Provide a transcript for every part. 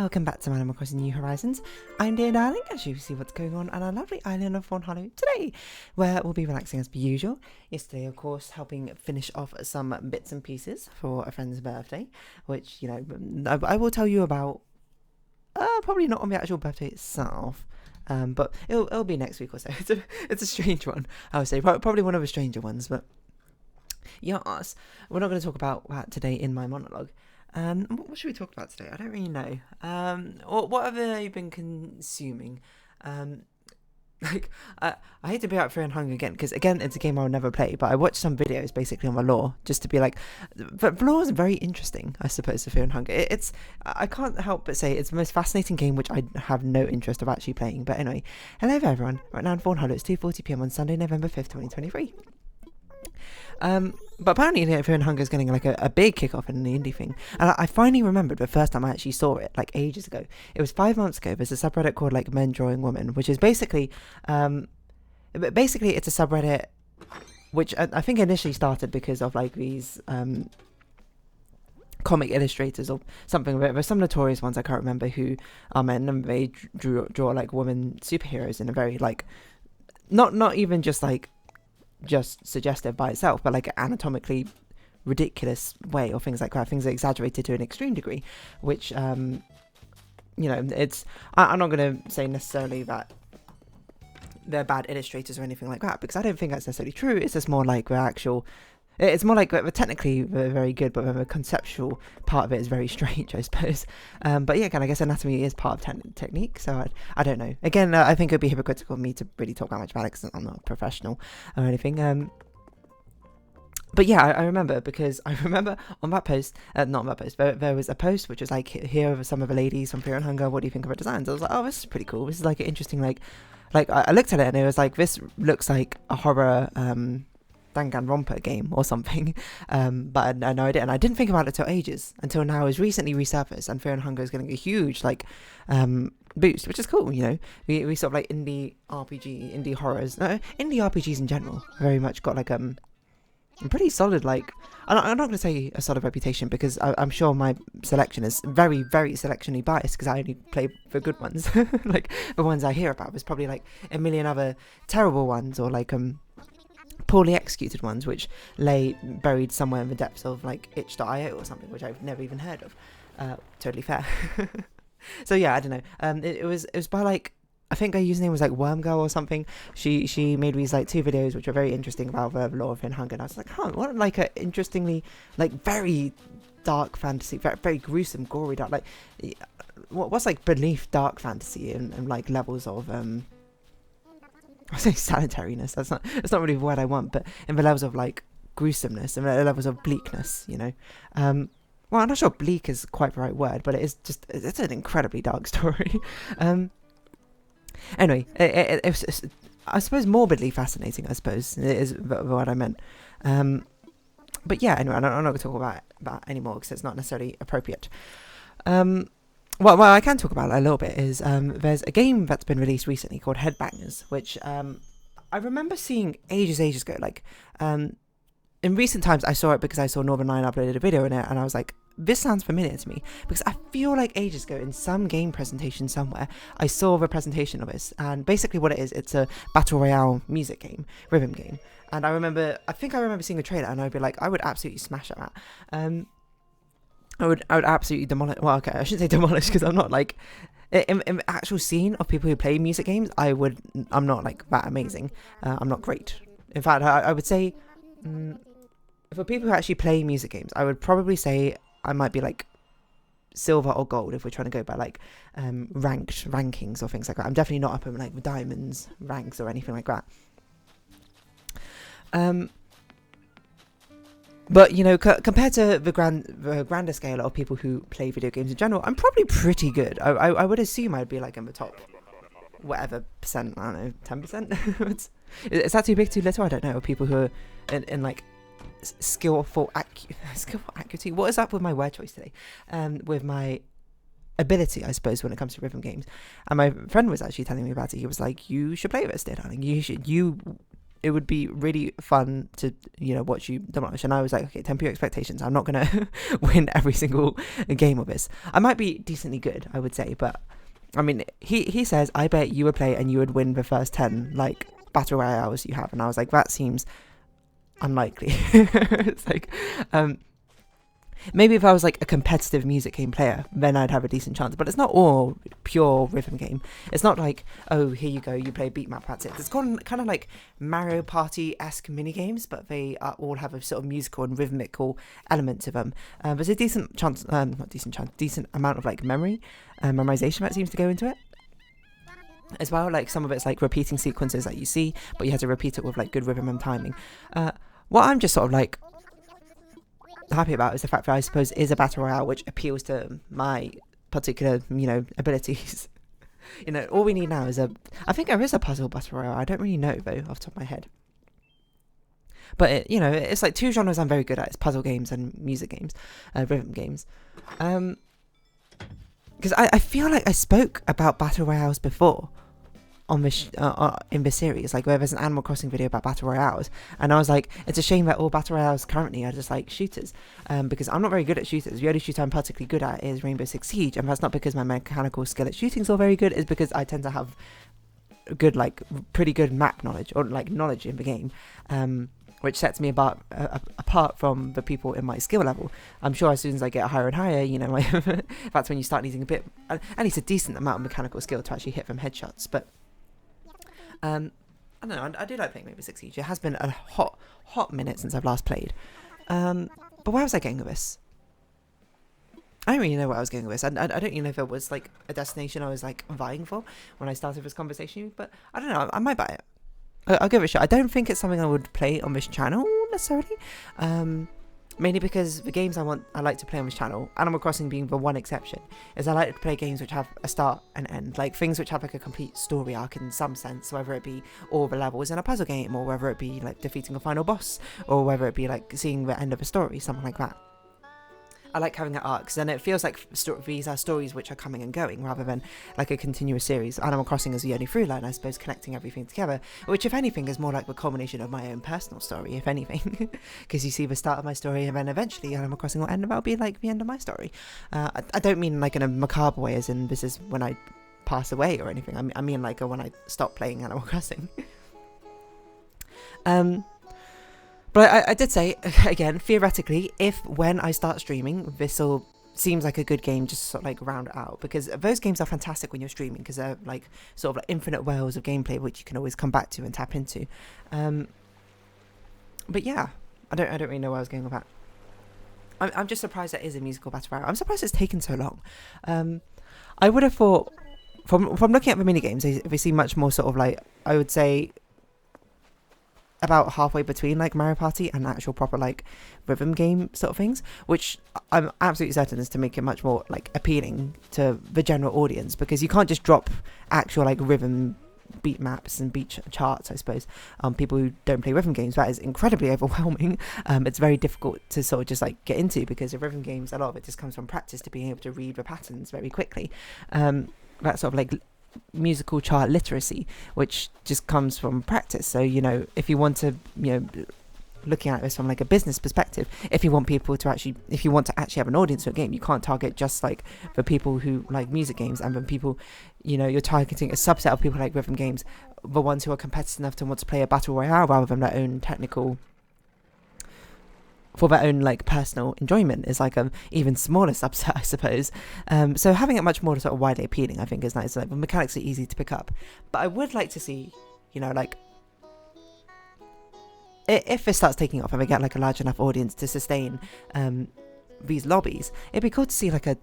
welcome back to Animal Crossing New Horizons. I'm dear darling, as you see what's going on our lovely island of Fawnhallow today, where we'll be relaxing as per usual. Yesterday, of course, helping finish off some bits and pieces for a friend's birthday, which, you know, I will tell you about, probably not on the actual birthday itself, but it'll be next week or so. It's a strange one, I would say, probably one of the stranger ones, but yes, we're not going to talk about that today in my monologue. What should we talk about today? I don't really know. What have I been consuming? I hate to be out for Hunger again, because again, it's a game I'll never play, but I watched some videos basically on the lore, just to be like, but the lore is very interesting, I suppose, for Fear and Hunger. I can't help but say it's the most fascinating game, which I have no interest of actually playing. But anyway, hello there everyone. Right now in Fawnhollow, it's 2:40 PM on Sunday, November 5th, 2023. But apparently Fear and Hunger is getting like a big kickoff in the indie thing, and I finally remembered the first time I actually saw it, like ages ago. It was 5 months ago. There's a subreddit called like Men Drawing Women, which is basically it's a subreddit which I think initially started because of like these comic illustrators or something. There's some notorious ones I can't remember who are men, and they draw like women superheroes in a very like not even just like just suggestive by itself, but like anatomically ridiculous way, or things like that, things that are exaggerated to an extreme degree, which you know, it's I'm not going to say necessarily that they're bad illustrators or anything like that, because I don't think that's necessarily true. It's just more like it's more like technically they're very good, but the conceptual part of it is very strange, I suppose. But yeah, again, I guess anatomy is part of technique, so I don't know. Again, I think it would be hypocritical of me to really talk that much about it, because I'm not a professional or anything. But yeah, I remember, because I remember on that post, not on that post, there was a post which was like, here are some of the ladies from Fear and Hunger, what do you think of her designs? I was like, oh, this is pretty cool. This is like an interesting, like I looked at it and it was like, this looks like a horror, Danganronpa game or something, but I had no idea, and I didn't think about it until now. It's recently resurfaced, and Fear and Hunger is getting a huge like boost, which is cool. You know, we sort of like indie horrors, indie RPGs in general very much got like a pretty solid, like, I'm not going to say a solid reputation, because I'm sure my selection is very, very selectionally biased, because I only play the good ones. Like the ones I hear about, there's probably like a million other terrible ones, or like poorly executed ones which lay buried somewhere in the depths of like itch.io or something, which I've never even heard of. Totally fair. So yeah, I don't know. It was by like, I think her username was like Wormgirl or something. She made these like 2 videos which are very interesting about the lore of Hunger, and I was like, what like a interestingly like very dark fantasy, very, very gruesome, gory dark, like what's like beneath dark fantasy and like levels of I say sanitariness, that's not really the word I want, but in the levels of like gruesomeness and the levels of bleakness, you know. Well, I'm not sure bleak is quite the right word, but it's an incredibly dark story. Anyway, it's I suppose morbidly fascinating, I suppose, is what I meant. But yeah, anyway, I'm not going to talk about that anymore, because it's not necessarily appropriate. Well, I can talk about it a little bit. Is there's a game that's been released recently called Headbangers, which I remember seeing ages ago. Like in recent times, I saw it because I saw Northern Line uploaded a video in it, and I was like, this sounds familiar to me, because I feel like ages ago in some game presentation somewhere, I saw the presentation of this, and basically what it is, it's a battle royale music game, rhythm game, and I think I remember seeing a trailer, and I'd be like, I would absolutely smash at that. I would absolutely demolish. Well, okay, I shouldn't say demolish, because I'm not like in the actual scene of people who play music games. I'm not like that amazing. I'm not great. In fact, I would say for people who actually play music games, I would probably say I might be like silver or gold if we're trying to go by like rankings or things like that. I'm definitely not up in like diamonds ranks or anything like that. But, you know, compared to the grander scale of people who play video games in general, I'm probably pretty good. I would assume I'd be like in the top, whatever percent, I don't know, 10%? Is that too big, too little? I don't know. People who are in like skillful accuracy. What is up with my word choice today? With my ability, I suppose, when it comes to rhythm games. And my friend was actually telling me about it. He was like, you should play this, dear darling. You it would be really fun to, watch you demolish. And I was like, okay, temper your expectations. I'm not going to win every single game of this. I might be decently good, I would say. But, I mean, he says, I bet you would play and you would win the first 10, like, battle royales you have. And I was like, that seems unlikely. It's like, maybe if I was like a competitive music game player, then I'd have a decent chance. But it's not all pure rhythm game. It's not like, oh, here you go, you play beat map, that's it. It's kind of like Mario Party-esque mini games, but they all have a sort of musical and rhythmical element to them. There's a decent chance, decent amount of like memorization that seems to go into it as well. Like some of it's like repeating sequences that you see, but you have to repeat it with like good rhythm and timing. What I'm just sort of like happy about is the fact that I suppose is a battle royale which appeals to my particular abilities. All we need now is I think there is a puzzle battle royale. I don't really know though off the top of my head, but it's like two genres I'm very good at. It's puzzle games and music games, rhythm games. Because I feel like I spoke about battle royales before on this in this series, like where there's an Animal Crossing video about battle royales, and I was like, it's a shame that all battle royales currently are just like shooters, because I'm not very good at shooters. The only shooter I'm particularly good at is Rainbow Six Siege, and that's not because my mechanical skill at shooting is all very good. It's because I tend to have good, like pretty good map knowledge, or like knowledge in the game, which sets me apart from the people in my skill level. I'm sure as soon as I get higher and higher, that's when you start needing at least a decent amount of mechanical skill to actually hit them headshots. But I don't know, I do like playing Rainbow Six Siege. It has been a hot minute since I've last played. But where was I going with this? I don't really know where I was going with this. I don't even know if it was like a destination I was like vying for when I started this conversation, but I don't know, I might buy it. I'll give it a shot. I don't think it's something I would play on this channel necessarily. Mainly because the games I like to play on this channel, Animal Crossing being the one exception, is I like to play games which have a start and end, like things which have like a complete story arc in some sense, whether it be all the levels in a puzzle game, or whether it be like defeating a final boss, or whether it be like seeing the end of a story, something like that. I like having that arc, because then it feels like these are stories which are coming and going, rather than like a continuous series. Animal Crossing is the only through line, I suppose, connecting everything together, which, if anything, is more like the culmination of my own personal story, if anything, because you see the start of my story, and then eventually Animal Crossing will end, and that'll be like the end of my story. I don't mean like in a macabre way, as in this is when I pass away or anything. I mean like when I stop playing Animal Crossing. But I did say, again, theoretically, when I start streaming, this'll seems like a good game just to sort of like round it out, because those games are fantastic when you're streaming, because they're like sort of like infinite wells of gameplay which you can always come back to and tap into. But yeah, I don't really know where I was going with that. I'm just surprised that is a musical battle royale. I'm surprised it's taken so long. I would have thought, from looking at the mini games, they seem much more sort of like, I would say, about halfway between like Mario Party and actual proper like rhythm game sort of things, which I'm absolutely certain is to make it much more like appealing to the general audience, because you can't just drop actual like rhythm beat maps and beat charts, I suppose, people who don't play rhythm games. That is incredibly overwhelming. It's very difficult to sort of just like get into, because the rhythm games, a lot of it just comes from practice, to being able to read the patterns very quickly. That sort of like musical chart literacy, which just comes from practice. So if you want to looking at this from like a business perspective, if you want to actually have an audience for a game, you can't target just like the people who like music games, and then people, you're targeting a subset of people who like rhythm games, the ones who are competitive enough to want to play a battle royale rather than their own technical, for their own like personal enjoyment, is like a even smaller subset, I suppose. So having it much more sort of widely appealing, I think, is nice. Like the mechanics are easy to pick up, but I would like to see, like if it starts taking off and we get like a large enough audience to sustain these lobbies, it'd be cool to see like a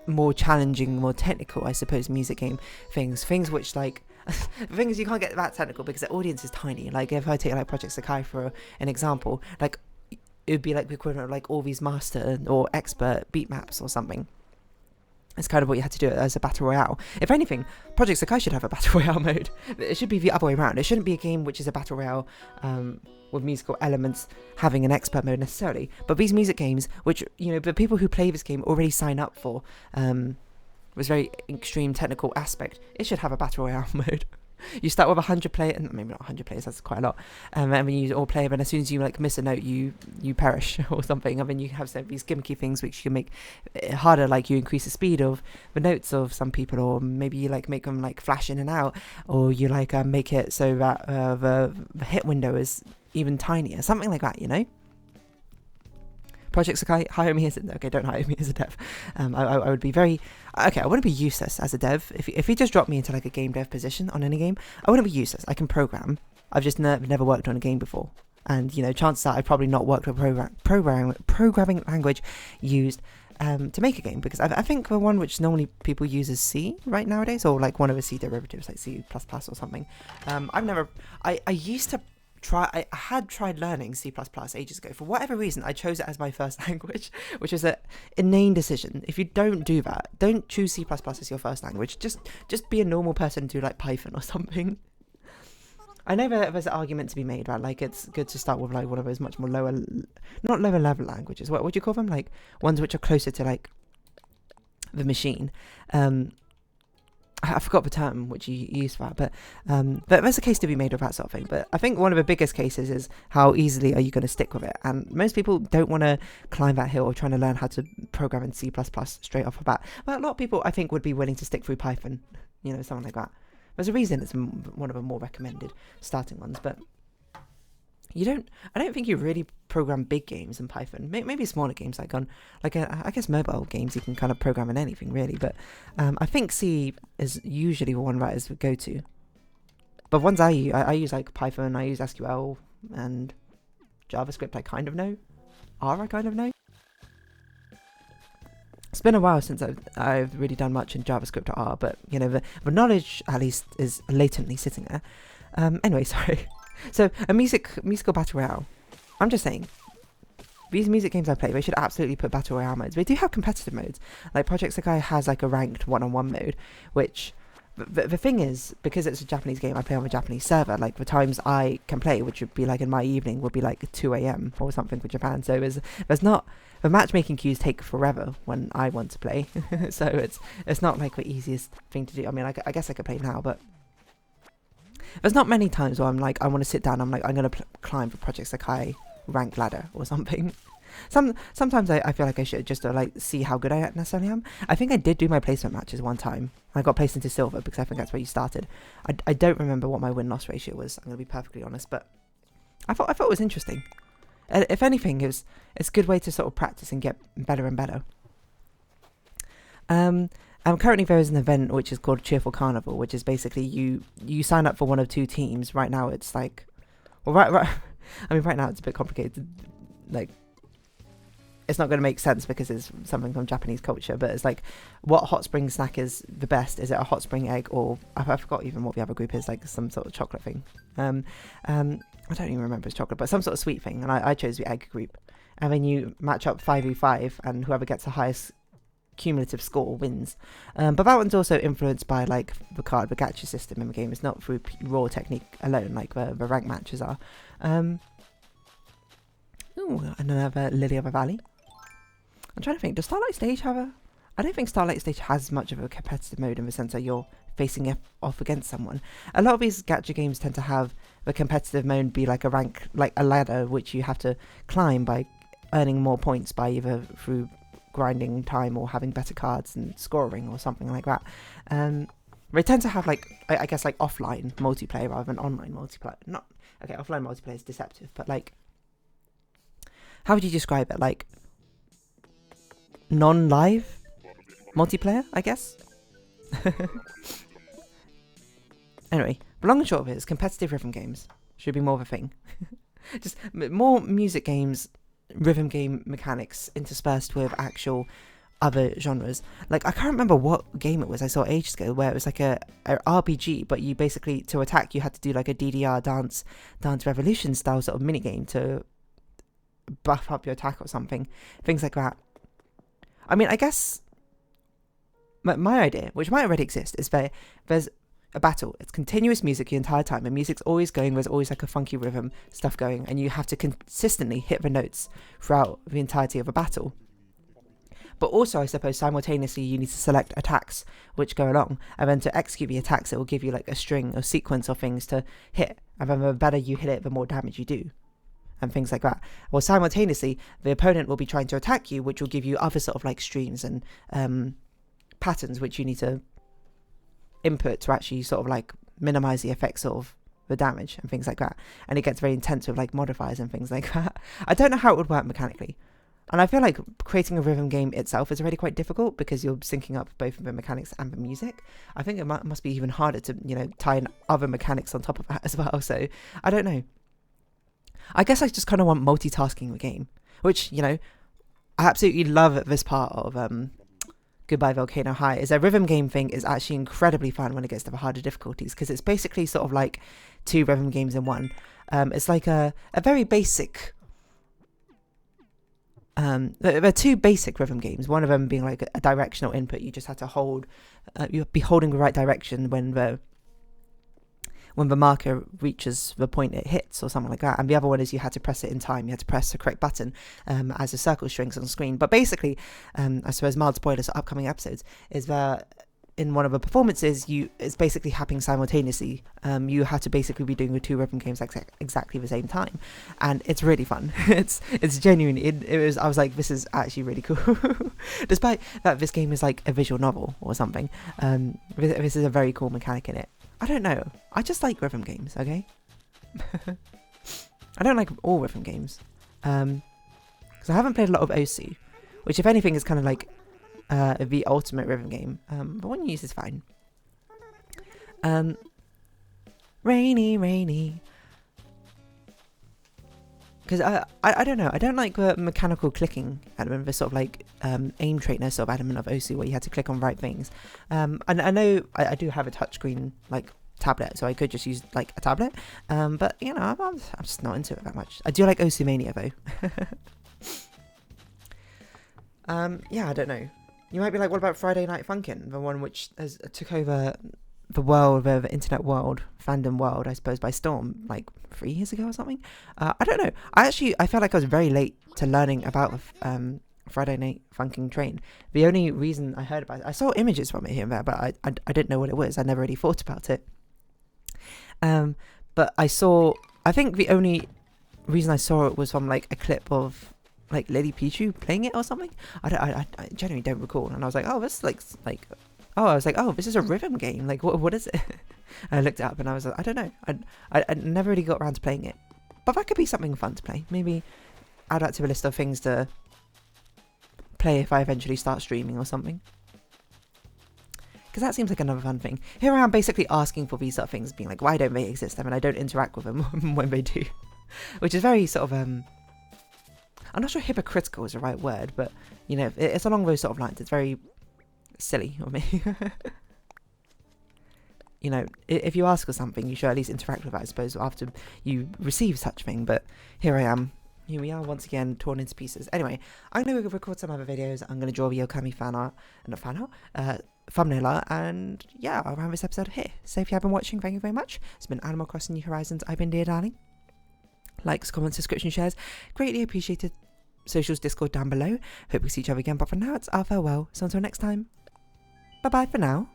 more challenging, more technical, I suppose, music game things which like the thing is, you can't get that technical because the audience is tiny. Like if I take like Project Sakai for an example, like it would be like the equivalent of like all these master or expert beat maps or something. It's kind of what you had to do as a battle royale. If anything, Project Sakai should have a battle royale mode. It should be the other way around. It shouldn't be a game which is a battle royale with musical elements having an expert mode necessarily. But these music games, which the people who play this game already sign up for, was very extreme technical aspect. It should have a battle royale mode. You start with 100 players, maybe not 100 players, that's quite a lot. And then you all play, and as soon as you like miss a note, you perish or something. I mean, you have some of these gimmicky things which you can make it harder, like you increase the speed of the notes of some people, or maybe you like make them like flash in and out, or you like make it so that the hit window is even tinier, something like that, you know. Project Sakai, hire me as a... Okay, don't hire me as a dev. I would be very... Okay, I wouldn't be useless as a dev. If you just drop me into like a game dev position on any game, I wouldn't be useless. I can program. I've just never worked on a game before. And, you know, chances are I've probably not worked with programming language used to make a game. Because I think the one which normally people use is C right nowadays, or like one of the C derivatives, like C++ or something. I used to... I had tried learning C++ ages ago. For whatever reason, I chose it as my first language, which is an inane decision. If you don't do that, don't choose C++ as your first language. Just be a normal person and do like Python or something. I know there's an argument to be made about like it's good to start with like one of those much more not lower level languages. What would you call them? Like ones which are closer to like the machine. I forgot the term which you use for that, but there's a case to be made of that sort of thing. But I think one of the biggest cases is how easily are you going to stick with it, and most people don't want to climb that hill or trying to learn how to program in C++ straight off the bat. But a lot of people I think would be willing to stick through Python, you know, something like that. There's a reason it's one of the more recommended starting ones, but I don't think you really program big games in Python. Maybe smaller games like I guess mobile games you can kind of program in anything really. But I think C is usually the one that is the go-to. But ones I use like Python, I use SQL and JavaScript. I kind of know. R I kind of know. It's been a while since I've really done much in JavaScript or R, but you know the knowledge at least is latently sitting there. Anyway, sorry. So, a musical battle royale. I'm just saying, these music games I play, they should absolutely put battle royale modes. They do have competitive modes. Like Project Sakai has like a ranked one-on-one mode, which the thing is, because it's a Japanese game, I play on a Japanese server. Like the times I can play, which would be like in my evening, would be like 2 a.m. or something for Japan. So there's not the matchmaking queues take forever when I want to play. So it's not like the easiest thing to do. I mean, I guess I could play now, but there's not many times where I'm like, I want to sit down, I'm going to climb for Project Sakai rank ladder or something. Sometimes I feel like I should just like see how good I necessarily am. I think I did do my placement matches one time. I got placed into silver because I think that's where you started. I don't remember what my win-loss ratio was, I'm going to be perfectly honest, but I thought it was interesting. If anything, it's a good way to sort of practice and get better and better. Currently there is an event which is called Cheerful Carnival, which is basically you sign up for one of two teams. Right now it's like, well, right. I mean, right now it's a bit complicated. Like, it's not going to make sense because it's something from Japanese culture. But it's like, what hot spring snack is the best? Is it a hot spring egg, or I forgot even what the other group is, like some sort of chocolate thing. I don't even remember it's chocolate, but some sort of sweet thing. And I chose the egg group. And then you match up 5v5, and whoever gets the highest cumulative score wins. But that one's also influenced by like the gacha system in the game. It's not through raw technique alone like the rank matches are. Ooh, another Lily of the Valley. I'm trying to think, does Starlight Stage have a... I don't think Starlight Stage has much of a competitive mode in the sense that you're facing off against someone. A lot of these gacha games tend to have the competitive mode be like a rank, like a ladder which you have to climb by earning more points by either through grinding time or having better cards and scoring or something like that. They tend to have like, I guess like offline multiplayer rather than online multiplayer. Offline multiplayer is deceptive, but like, how would you describe it? Like, non-live multiplayer, I guess? Anyway, the long and short of it is competitive rhythm games should be more of a thing. Just more music games, rhythm game mechanics interspersed with actual other genres. Like, I can't remember what game it was I saw ages ago where it was like a RPG, but you basically, to attack, you had to do like a DDR Dance Revolution style sort of minigame to buff up your attack or something. Things like that. I mean, I guess my idea, which might already exist, is there's a battle. It's continuous music the entire time, and music's always going, there's always like a funky rhythm stuff going, and you have to consistently hit the notes throughout the entirety of a battle. But also, I suppose, simultaneously, you need to select attacks which go along. And then to execute the attacks, it will give you like a string or sequence of things to hit. And then the better you hit it, the more damage you do. And things like that. Well, simultaneously, the opponent will be trying to attack you, which will give you other sort of like streams and patterns which you need to input to actually sort of like minimize the effects of the damage and things like that. And it gets very intense with like modifiers and things like that. I don't know how it would work mechanically. And I feel like creating a rhythm game itself is already quite difficult because you're syncing up both the mechanics and the music. I think it must be even harder to, you know, tie in other mechanics on top of that as well. So I don't know. I guess I just kind of want multitasking the game, which, you know, I absolutely love this part of Goodbye Volcano High. Is a rhythm game thing is actually incredibly fun when it gets to the harder difficulties, because it's basically sort of like 2 rhythm games in one. It's like a very basic... there are 2 basic rhythm games, one of them being like a directional input. You just have to hold... you'll be holding the right direction when the marker reaches the point it hits or something like that. And the other one is you had to press it in time. You had to press the correct button as the circle shrinks on the screen. But basically, I suppose mild spoilers for upcoming episodes, is that in one of the performances, it's basically happening simultaneously. You had to basically be doing the 2 rhythm games exactly the same time. And it's really fun. it's genuine. I was like, this is actually really cool. Despite that this game is like a visual novel or something, this is a very cool mechanic in it. I don't know. I just like rhythm games, okay? I don't like all rhythm games. Because I haven't played a lot of OC, which if anything is kind of like the ultimate rhythm game. But one use is fine. Rainy. Because I don't know. I don't like the mechanical clicking element, the sort of like aim trainer sort of element of OC where you had to click on right things. And I know I do have a touchscreen like tablet, so I could just use like a tablet. But you know, I'm just not into it that much. I do like OC Mania though. Yeah, I don't know. You might be like, what about Friday Night Funkin', the one which took over the world, the internet world, fandom world, I suppose, by storm, like 3 years ago or something. I don't know. I felt like I was very late to learning about Friday Night Funkin' train. The only reason I heard about it, I saw images from it here and there, but I didn't know what it was. I never really thought about it. But I think the only reason I saw it was from like a clip of like Lily Pichu playing it or something. I genuinely don't recall. And I was like, oh, this this is a rhythm game. Like, what is it? I looked it up and I was like, I don't know. I never really got around to playing it. But that could be something fun to play. Maybe add that to a list of things to play if I eventually start streaming or something. Because that seems like another fun thing. Here I am basically asking for these sort of things, being like, why don't they exist? I mean, I don't interact with them when they do. Which is very sort of, I'm not sure hypocritical is the right word, but, you know, it's along those sort of lines. It's very silly of me. You know, if you ask for something, you should at least interact with it, I suppose, after you receive such thing. But here I am. Here we are once again, torn into pieces. Anyway, I'm going to record some other videos. I'm going to draw the Okami thumbnail art, and yeah, I'll round this episode here. So if you have been watching, thank you very much. It's been Animal Crossing New Horizons. I've been Dear Darling. Likes, comments, subscription, shares, greatly appreciated. Socials, Discord down below. Hope we see each other again, but for now, it's our farewell. So until next time, bye bye for now.